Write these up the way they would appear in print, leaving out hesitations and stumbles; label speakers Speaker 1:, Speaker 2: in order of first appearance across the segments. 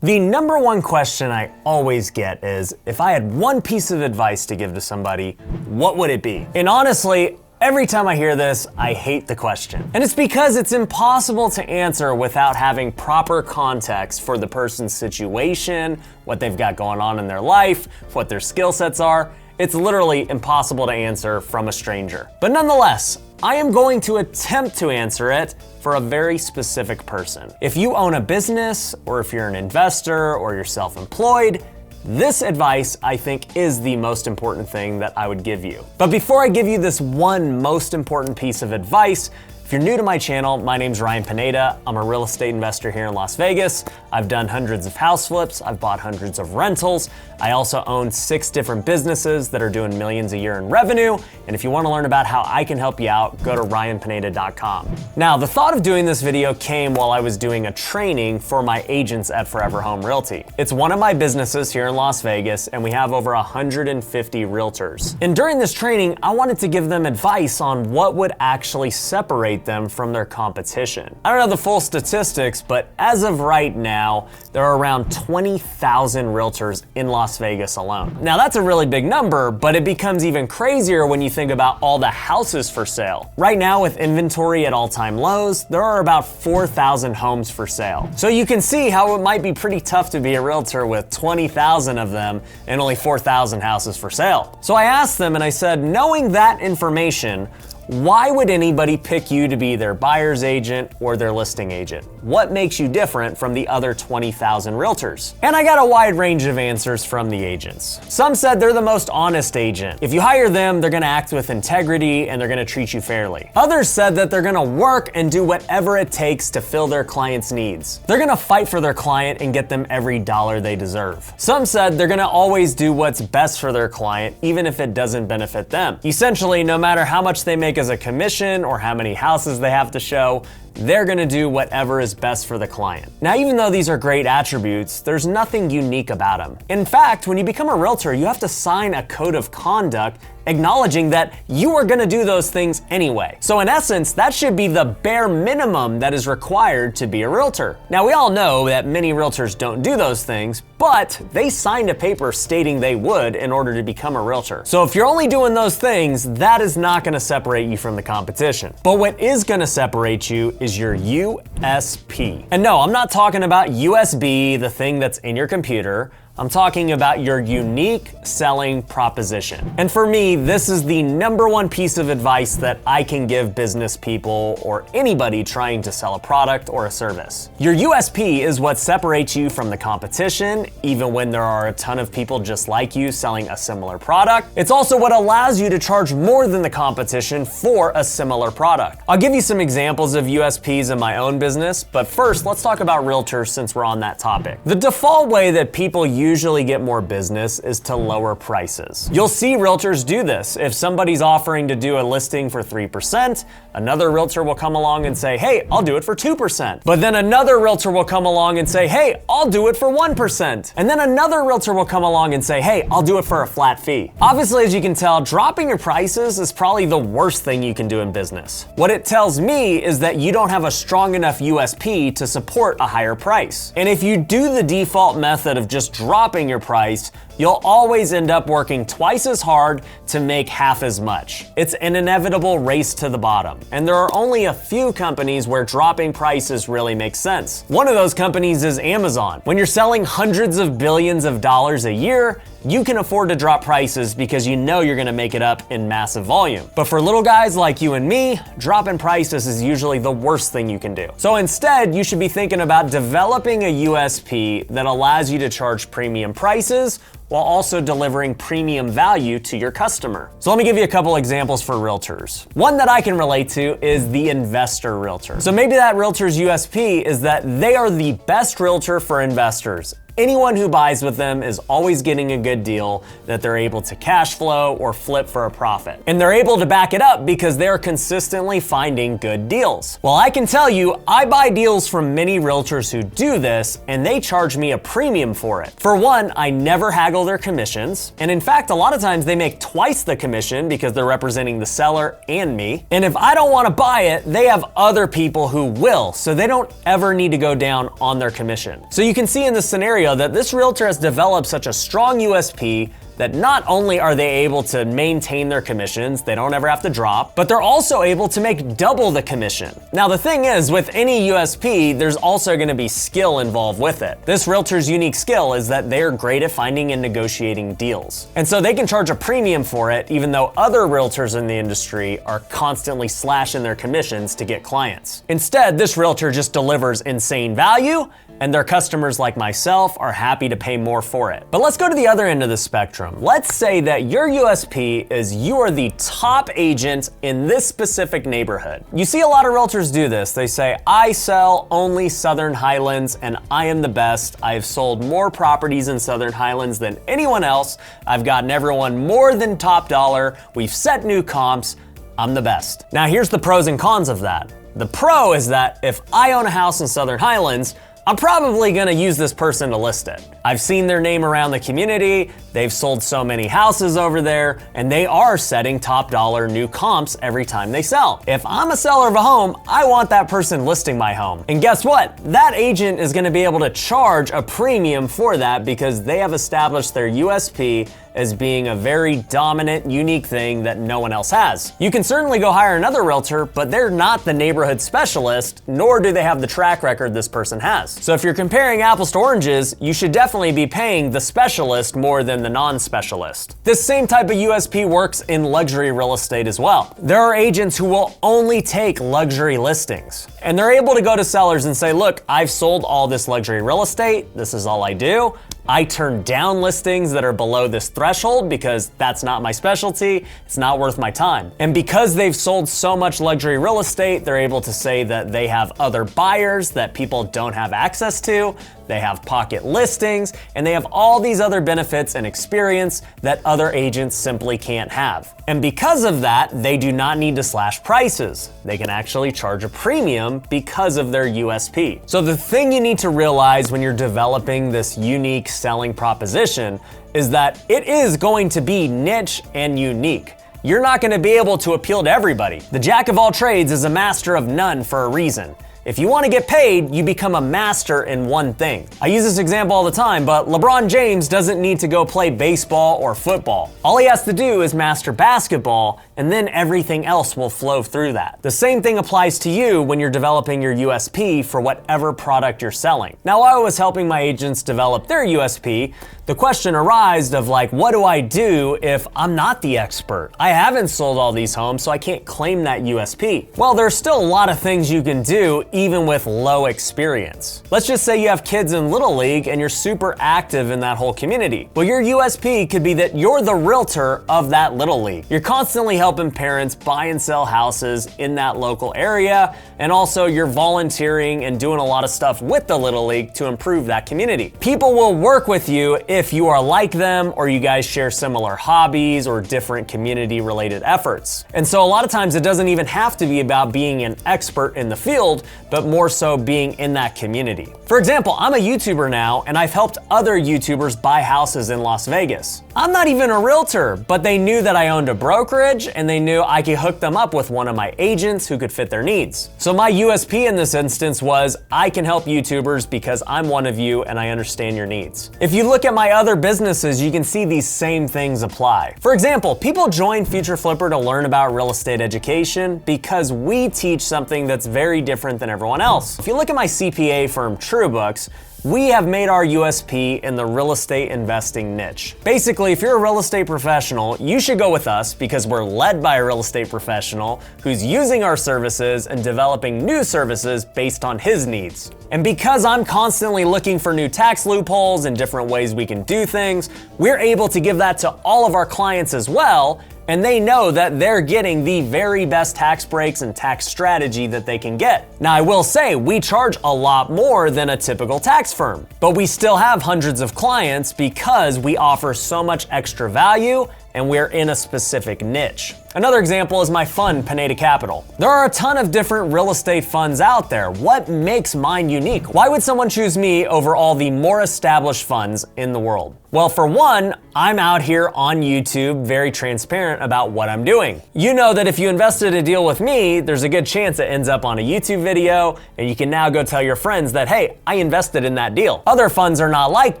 Speaker 1: The number one question I always get is, if I had one piece of advice to give to somebody, what would it be? And honestly, every time I hear this, I hate the question. And it's because it's impossible to answer without having proper context for the person's situation, what they've got going on in their life, what their skill sets are. It's literally impossible to answer from a stranger. But nonetheless, I am going to attempt to answer it for a very specific person. If you own a business, or if you're an investor, or you're self-employed, this advice, I think, is the most important thing that I would give you. But before I give you this one most important piece of advice, if you're new to my channel, my name's Ryan Pineda. I'm a real estate investor here in Las Vegas. I've done hundreds of house flips. I've bought hundreds of rentals. I also own 6 different businesses that are doing millions a year in revenue. And if you want to learn about how I can help you out, go to ryanpineda.com. Now, the thought of doing this video came while I was doing a training for my agents at Forever Home Realty. It's one of my businesses here in Las Vegas, and we have over 150 realtors. And during this training, I wanted to give them advice on what would actually separate them from their competition. I don't know the full statistics, but as of right now, there are around 20,000 realtors in Las Vegas alone. Now that's a really big number, but it becomes even crazier when you think about all the houses for sale. Right now, with inventory at all-time lows, there are about 4,000 homes for sale. So you can see how it might be pretty tough to be a realtor with 20,000 of them and only 4,000 houses for sale. So I asked them and I said, knowing that information, why would anybody pick you to be their buyer's agent or their listing agent? What makes you different from the other 20,000 realtors? And I got a wide range of answers from the agents. Some said they're the most honest agent. If you hire them, they're gonna act with integrity and they're gonna treat you fairly. Others said that they're gonna work and do whatever it takes to fill their client's needs. They're gonna fight for their client and get them every dollar they deserve. Some said they're gonna always do what's best for their client, even if it doesn't benefit them. Essentially, no matter how much they make as a commission or how many houses they have to show, they're gonna do whatever is best for the client. Now, even though these are great attributes, there's nothing unique about them. In fact, when you become a realtor, you have to sign a code of conduct acknowledging that you are gonna do those things anyway. So in essence, that should be the bare minimum that is required to be a realtor. Now, we all know that many realtors don't do those things, but they signed a paper stating they would in order to become a realtor. So if you're only doing those things, that is not gonna separate you from the competition. But what is gonna separate you is your USP. And no, I'm not talking about USB, the thing that's in your computer. I'm talking about your unique selling proposition. And for me, this is the number one piece of advice that I can give business people or anybody trying to sell a product or a service. Your USP is what separates you from the competition, even when there are a ton of people just like you selling a similar product. It's also what allows you to charge more than the competition for a similar product. I'll give you some examples of USPs in my own business, but first, let's talk about realtors since we're on that topic. The default way that people usually get more business is to lower prices. You'll see realtors do this. If somebody's offering to do a listing for 3%, another realtor will come along and say, hey, I'll do it for 2%. But then another realtor will come along and say, hey, I'll do it for 1%. And then another realtor will come along and say, hey, I'll do it for a flat fee. Obviously, as you can tell, dropping your prices is probably the worst thing you can do in business. What it tells me is that you don't have a strong enough USP to support a higher price. And if you do the default method of just dropping your price, you'll always end up working twice as hard to make half as much. It's an inevitable race to the bottom. And there are only a few companies where dropping prices really makes sense. One of those companies is Amazon. When you're selling hundreds of billions of dollars a year, you can afford to drop prices because you know you're gonna make it up in massive volume. But for little guys like you and me, dropping prices is usually the worst thing you can do. So instead, you should be thinking about developing a USP that allows you to charge premium prices while also delivering premium value to your customer. So let me give you a couple examples for realtors. One that I can relate to is the investor realtor. So maybe that realtor's USP is that they are the best realtor for investors. anyone who buys with them is always getting a good deal that they're able to cash flow or flip for a profit. And they're able to back it up because they're consistently finding good deals. Well, I can tell you, I buy deals from many realtors who do this, and they charge me a premium for it. For one, I never haggle their commissions, and in fact, a lot of times they make twice the commission because they're representing the seller and me. And if I don't want to buy it, they have other people who will, so they don't ever need to go down on their commission. So you can see in this scenario that this realtor has developed such a strong USP that not only are they able to maintain their commissions, they don't ever have to drop, but they're also able to make double the commission. Now the thing is, with any USP, there's also gonna be skill involved with it. This realtor's unique skill is that they're great at finding and negotiating deals. And so they can charge a premium for it, even though other realtors in the industry are constantly slashing their commissions to get clients. Instead, this realtor just delivers insane value, and their customers like myself are happy to pay more for it. But let's go to the other end of the spectrum. Let's say that your USP is you are the top agent in this specific neighborhood. You see a lot of realtors do this. They say, I sell only Southern Highlands and I am the best. I have sold more properties in Southern Highlands than anyone else. I've gotten everyone more than top dollar. We've set new comps. I'm the best. Now here's the pros and cons of that. The pro is that if I own a house in Southern Highlands, I'm probably gonna use this person to list it. I've seen their name around the community, they've sold so many houses over there, and they are setting top dollar new comps every time they sell. If I'm a seller of a home, I want that person listing my home. And guess what? That agent is gonna be able to charge a premium for that because they have established their USP as being a very dominant, unique thing that no one else has. You can certainly go hire another realtor, but they're not the neighborhood specialist, nor do they have the track record this person has. So if you're comparing apples to oranges, you should definitely be paying the specialist more than the non-specialist. This same type of USP works in luxury real estate as well. There are agents who will only take luxury listings, and they're able to go to sellers and say, look, I've sold all this luxury real estate, this is all I do. I turn down listings that are below this threshold because that's not my specialty, it's not worth my time. And because they've sold so much luxury real estate, they're able to say that they have other buyers that people don't have access to, they have pocket listings, and they have all these other benefits and experience that other agents simply can't have. And because of that, they do not need to slash prices. They can actually charge a premium because of their USP. So the thing you need to realize when you're developing this unique selling proposition is that it is going to be niche and unique. You're not going to be able to appeal to everybody. The jack of all trades is a master of none for a reason. If you want to get paid, you become a master in one thing. I use this example all the time, but LeBron James doesn't need to go play baseball or football. All he has to do is master basketball, and then everything else will flow through that. The same thing applies to you when you're developing your USP for whatever product you're selling. Now, while I was helping my agents develop their USP, the question arose of like, what do I do if I'm not the expert? I haven't sold all these homes, so I can't claim that USP. Well, there's still a lot of things you can do even with low experience. Let's just say you have kids in Little League and you're super active in that whole community. Well, your USP could be that you're the realtor of that Little League. You're constantly helping parents buy and sell houses in that local area, and also you're volunteering and doing a lot of stuff with the Little League to improve that community. People will work with you if you are like them or you guys share similar hobbies or different community related efforts. And so a lot of times it doesn't even have to be about being an expert in the field, but more so being in that community. For example, I'm a YouTuber now and I've helped other YouTubers buy houses in Las Vegas. I'm not even a realtor, but they knew that I owned a brokerage and they knew I could hook them up with one of my agents who could fit their needs. So my USP in this instance was I can help YouTubers because I'm one of you and I understand your needs. If you look at my other businesses, you can see these same things apply. For example, people join Future Flipper to learn about real estate education because we teach something that's very different than everyone else. If you look at my CPA firm, TrueBooks, we have made our USP in the real estate investing niche. Basically, if you're a real estate professional, you should go with us because we're led by a real estate professional who's using our services and developing new services based on his needs. And because I'm constantly looking for new tax loopholes and different ways we can do things, we're able to give that to all of our clients as well. and they know that they're getting the very best tax breaks and tax strategy that they can get. Now, I will say we charge a lot more than a typical tax firm, but we still have hundreds of clients because we offer so much extra value and we're in a specific niche. Another example is my fund, Pineda Capital. There are a ton of different real estate funds out there. What makes mine unique? Why would someone choose me over all the more established funds in the world? Well, for one, I'm out here on YouTube very transparent about what I'm doing. You know that if you invested a deal with me, there's a good chance it ends up on a YouTube video, and you can now go tell your friends that, hey, I invested in that deal. Other funds are not like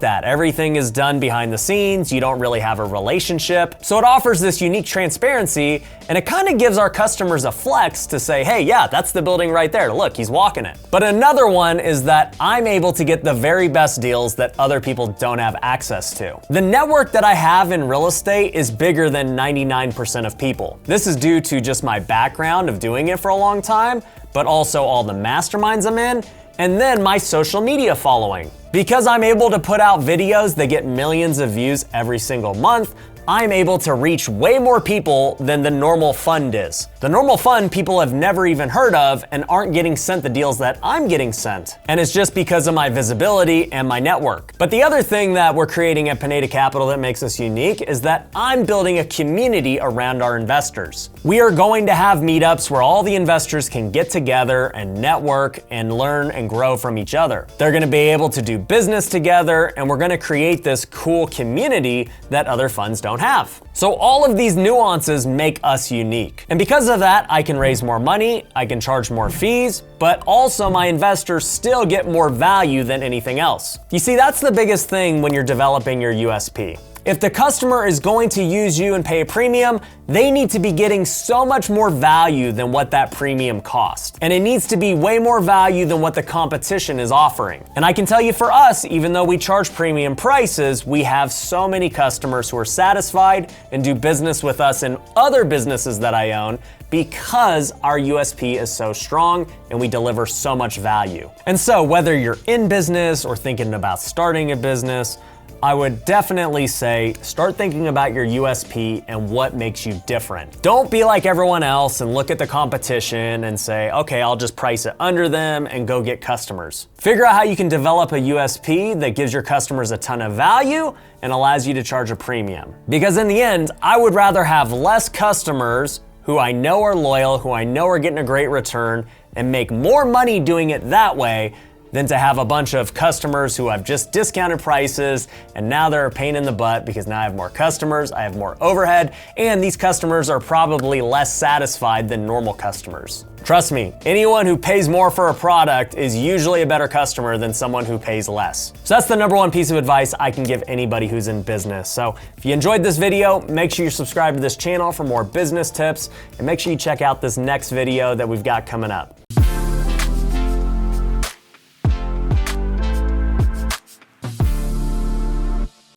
Speaker 1: that. Everything is done behind the scenes. You don't really have a relationship. So it offers this unique transparency, and it kind of gives our customers a flex to say, hey, yeah, that's the building right there. Look, he's walking it. But another one is that I'm able to get the very best deals that other people don't have access to. The network that I have in real estate is bigger than 99% of people. This is due to just my background of doing it for a long time, but also all the masterminds I'm in, and then my social media following. Because I'm able to put out videos that get millions of views every single month, I'm able to reach way more people than the normal fund is. The normal fund people have never even heard of and aren't getting sent the deals that I'm getting sent. And it's just because of my visibility and my network. But the other thing that we're creating at Pineda Capital that makes us unique is that I'm building a community around our investors. We are going to have meetups where all the investors can get together and network and learn and grow from each other. They're gonna be able to do business together, and we're gonna create this cool community that other funds don't have. So all of these nuances make us unique. And because of that, I can raise more money, I can charge more fees, but also my investors still get more value than anything else. You see, that's the biggest thing when you're developing your USP. If the customer is going to use you and pay a premium, they need to be getting so much more value than what that premium cost. And it needs to be way more value than what the competition is offering. And I can tell you for us, even though we charge premium prices, we have so many customers who are satisfied and do business with us in other businesses that I own because our USP is so strong and we deliver so much value. And so whether you're in business or thinking about starting a business, I would definitely say start thinking about your USP and what makes you different. Don't be like everyone else and look at the competition and say, okay, I'll just price it under them and go get customers. Figure out how you can develop a USP that gives your customers a ton of value and allows you to charge a premium. Because in the end, I would rather have less customers who I know are loyal, who I know are getting a great return, and make more money doing it that way than to have a bunch of customers who have just discounted prices and now they're a pain in the butt because now I have more customers, I have more overhead, and these customers are probably less satisfied than normal customers. Trust me, anyone who pays more for a product is usually a better customer than someone who pays less. So that's the number one piece of advice I can give anybody who's in business. So if you enjoyed this video, make sure you subscribe to this channel for more business tips, and make sure you check out this next video that we've got coming up.